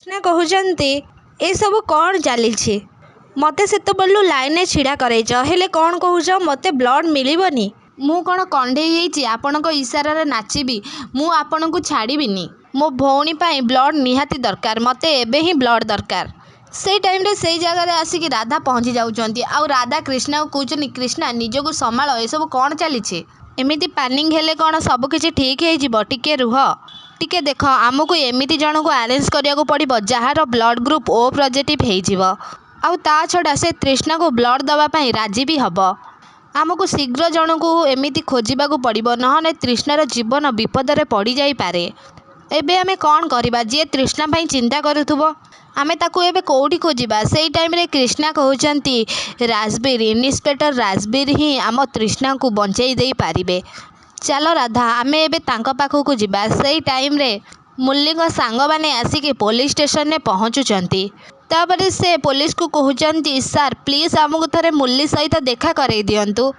कृष्णा कहते ए सब कौन चली मत से लाइन छिड़ा करैच हेले कौन कहूच मत ब्लड मिलबनी मु कौन कंडे आपण इशारा नाचिबी मु आपण को छाड़बीनी मो भौणी ब्लड निहाती दरकार मत एबे ही ब्लड दरकार से टाइम रे से जगह आसिक राधा पहुँची जाऊँच आउ राधा कृष्णा को कहते कृष्णा निजक संभाल ए सब कौन चली एमती प्लानिंग हेले कौन सबकि ठीक हो टिके रुह टिके देख आमको एमती जन को आरेंज करिया को पड़िबो जार ब्लड ग्रुप ओ पॉजिटिव हो आउ ता छड़ा से तृष्णा को ब्लड दवापाई राजी भी हम आमको शीघ्र जन को एमती खोजा पड़ो ना तृष्णार जीवन विपद में पड़ जापे एबे आमे कौन करवा जी तृष्णा पाई चिंता करुथुबो आमे ताकू एबे कोठी खोजिबा से टाइम रे कृष्णा कहउचंती राजबीर इन्स्पेक्टर राजबीर ही आम तृष्णा को बंचाई दे पारिबे चलो राधा आमे एबे तांको पाखकू जिबा से टाइम रे मुल्ली सांग माने आसिक पुलिस स्टेशन में पहुँचुचंती तापर से पुलिस को कहउचंती सर प्लीज आमको थरे मुल्ली सहित देखा करई दियंतु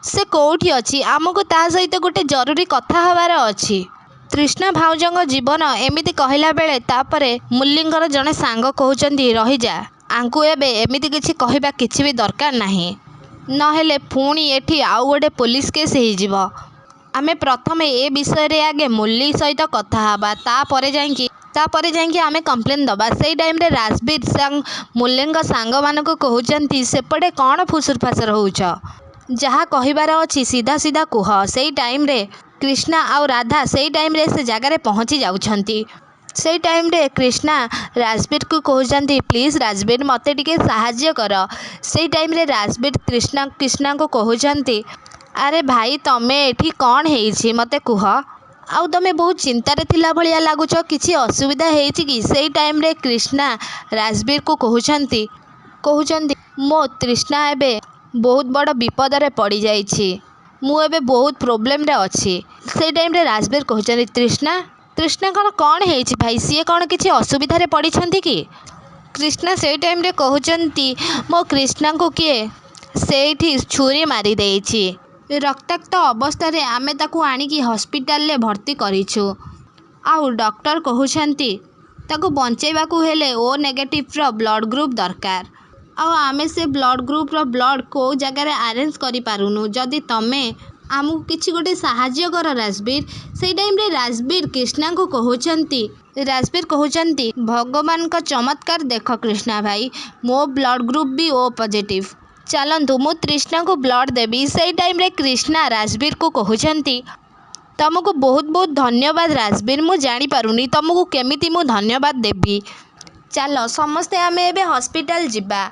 से कोठी अछि आमको ता सहित गोटे जरूरी कथा हबार अछि तृष्णा भाउजंग जीवन एमिति कहला बेले तापरे मुल्लींगर जने सांग कहउचंती रही जा आंकु एबे एमिति किछि कहबा किछि भी दरकार नाही नहेले पुणी एठी आउ गोटे पुलिस केस हो जिवो आमे प्रथमे ए विषय रे आगे मुल्ली सहित कथा हबा तापरे जाइंकी आमे कंप्लेन दबा से टाइम रे राजबीर संग मुल्लींग सांग मानको कहउचंती सेपटे कौन फुसुर फासर होउछ जहाँ कहिबार अछि सीधा सीधा कुह से टाइम रे कृष्णा आउ राधा से टाइम रे से जगार पहुँची जाउछंती से टाइम रे कृष्णा राजबीर को कहउचंती प्लीज राजबीर मते टिके सहाय्य कर से टाइम रे राजबीर कृष्णा को कहउचंती अरे भाई तमे एठी कौन हेइछि मते कुह आउ तमे बहुत चिंतार थिला भलिया लागुछ किछि असुविधा हेइछि कि से टाइम रे कृष्णा राजबीर को कहउचंती मो तृष्णा एबे बहुत बड़ विपद रे पड़ी जाइछि मु एबे बहुत प्रोब्लेम रे अछि से टाइम रे राजबीर कहउचंती तृष्णा कौन हेइछि भाई सी कौन किछि असुविधा रे पड़ी छंती कि कृष्णा से टाइम रे कहउचंती मो कृष्णा को किए सेठी छुरी मारी देइछि रक्ताक्त अवस्था रे आमे ताकू आनिकी हॉस्पिटल ले भर्ती करिछु आउ डॉक्टर कहउछंती ताकू बंचेबाकू हेले ओ नेगेटिव रो ब्लड ग्रुप दरकार आउ आमे से ब्लड ग्रुप रो ब्लड को जगह रे अरेंज करि पारुनु जदि तमे आमको किछि गोटे सहाय्य कर राजबीर से टाइम रे राजबीर कृष्णा को कहउचंती भगवान का चमत्कार देख कृष्णा भाई मो ब्लड ग्रुप भी ओ पॉजिटिव चलंतु मु तृष्णा को ब्लड देवी से टाइम रे कृष्णा राजबीर को कहउचंती तुमको बहुत बहुत धन्यवाद राजबीर मु जानी पारुनी तुमको केमिति मु धन्यवाद देवी चलो समस्ते आमे एबे हॉस्पिटल जिबा।